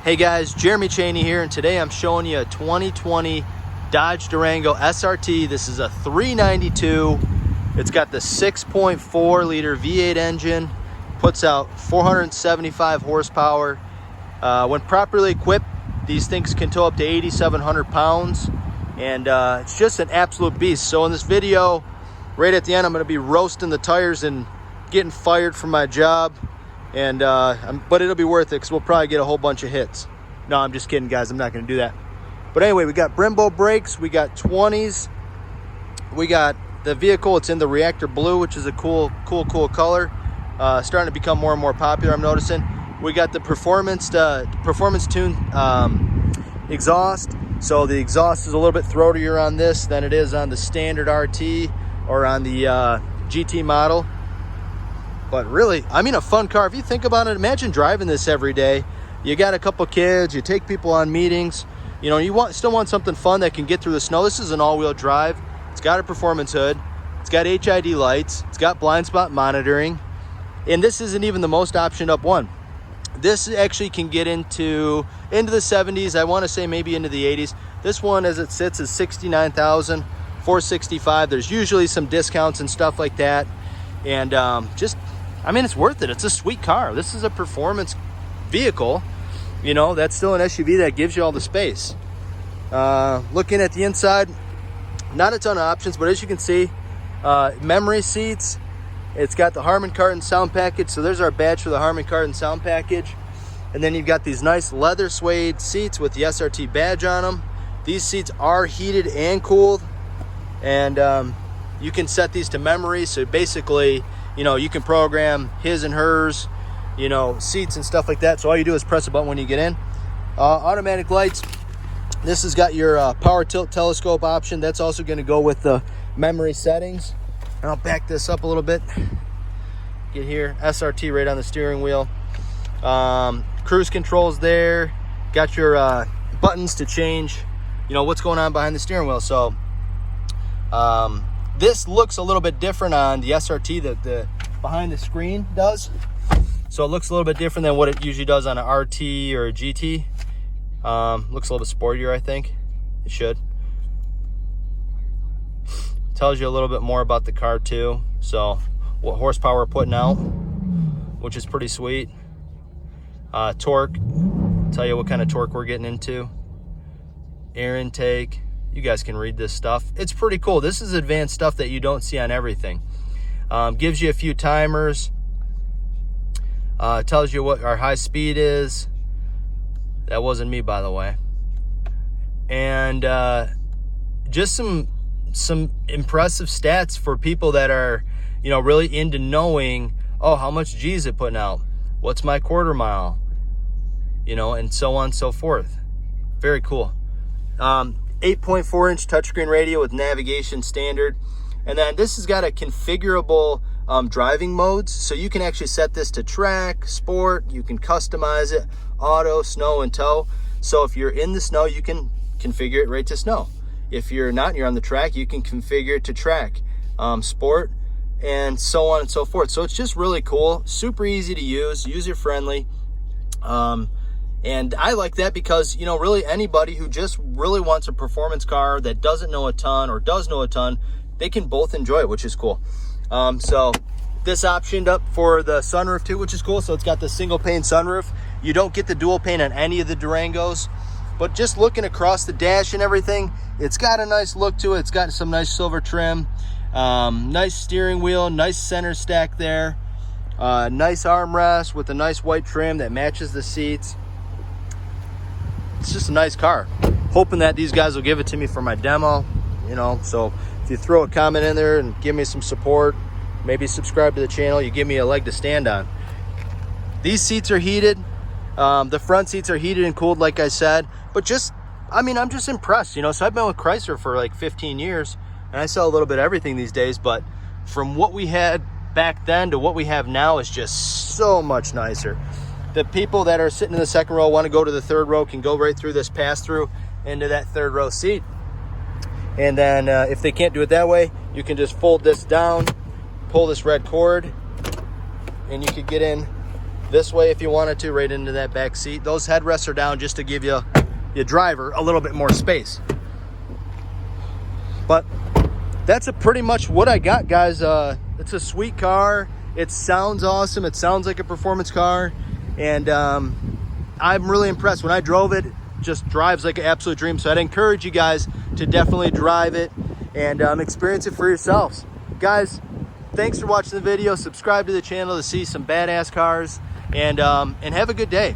Hey guys, Jeremy Cheaney here, and today I'm showing you a 2020 Dodge Durango SRT. This is a 392. It's got the 6.4 liter V8 engine, puts out 475 horsepower. When properly equipped, these things can tow up to 8,700 pounds, and it's just an absolute beast. So in this video, right at the end, I'm going to be roasting the tires and getting fired from my job. And but it'll be worth it because we'll probably get a whole bunch of hits. No, I'm just kidding, guys. I'm not going to do that. But anyway, we got Brembo brakes. We got 20s. We got the vehicle. It's in the reactor blue, which is a cool color. Starting to become more and more popular, I'm noticing. We got the performance tune exhaust. So the exhaust is a little bit throatier on this than it is on the standard RT or on the GT model. But really, I mean, a fun car. If you think about it, imagine driving this every day. You got a couple kids, you take people on meetings. You know, you still want something fun that can get through the snow. This is an all-wheel drive. It's got a performance hood. It's got HID lights. It's got blind spot monitoring. And this isn't even the most optioned up one. This actually can get into the 70s. I want to say maybe into the 80s. This one, as it sits, is $69,465. There's usually some discounts and stuff like that. And I mean, it's worth it. It's a sweet car. This is a performance vehicle. You know, that's still an SUV that gives you all the space. Looking at the inside, not a ton of options, but as you can see, memory seats. It's got the Harman Kardon sound package. So there's our badge for the Harman Kardon sound package. And then you've got these nice leather suede seats with the SRT badge on them. These seats are heated and cooled. And you can set these to memory. So basically, you know, you can program his and hers, you know, seats and stuff like that. So all you do is press a button when you get in. Automatic lights. This has got your power tilt telescope option. That's also going to go with the memory settings. And I'll back this up a little bit. Get here, SRT right on the steering wheel. Cruise controls there. Got your buttons to change, you know, what's going on behind the steering wheel. So this looks a little bit different on the SRT that the behind the screen does. So it looks a little bit different than what it usually does on an RT or a GT. Looks a little bit sportier, I think. It should. Tells you a little bit more about the car too. So what horsepower we're putting out, which is pretty sweet. Torque, tell you what kind of torque we're getting into. Air intake. You guys can read this stuff. It's pretty cool. This is advanced stuff that you don't see on everything. Gives you a few timers. Tells you what our high speed is. That wasn't me, by the way. And just some impressive stats for people that are, you know, really into knowing, oh, how much G is it putting out? What's my quarter mile? You know, and so on and so forth. Very cool. 8.4-inch touchscreen radio with navigation standard. And then this has got a configurable driving modes. So you can actually set this to track, sport. You can customize it, auto, snow, and tow. So if you're in the snow, you can configure it right to snow. If you're not and you're on the track, you can configure it to track, sport, and so on and so forth. So it's just really cool. Super easy to use, user-friendly. And I like that because, you know, really anybody who just really wants a performance car that doesn't know a ton or does know a ton, they can both enjoy it, which is cool. So this optioned up for the sunroof too, which is cool. So it's got the single pane sunroof. You don't get the dual pane on any of the Durangos, but just looking across the dash and everything, it's got a nice look to it. It's got some nice silver trim, nice steering wheel, nice center stack there, nice armrest with a nice white trim that matches the seats. It's just a nice car. Hoping that these guys will give it to me for my demo, you know. So if you throw a comment in there and give me some support, maybe subscribe to the channel, you give me a leg to stand on. These seats are heated. The front seats are heated and cooled, like I said. But just, I mean, I'm just impressed, you know. So I've been with Chrysler for like 15 years, and I sell a little bit of everything these days. But from what we had back then to what we have now is just so much nicer. The people that are sitting in the second row want to go to the third row can go right through this pass-through into that third row seat. And then if they can't do it that way, you can just fold this down, pull this red cord, and you could get in this way if you wanted to, right into that back seat. Those headrests are down just to give you, your driver, a little bit more space. But that's pretty much what I got, guys. It's a sweet car. It sounds awesome. It sounds like a performance car. And I'm really impressed. When I drove it, just drives like an absolute dream. So I'd encourage you guys to definitely drive it and experience it for yourselves. Guys, thanks for watching the video. Subscribe to the channel to see some badass cars, and have a good day.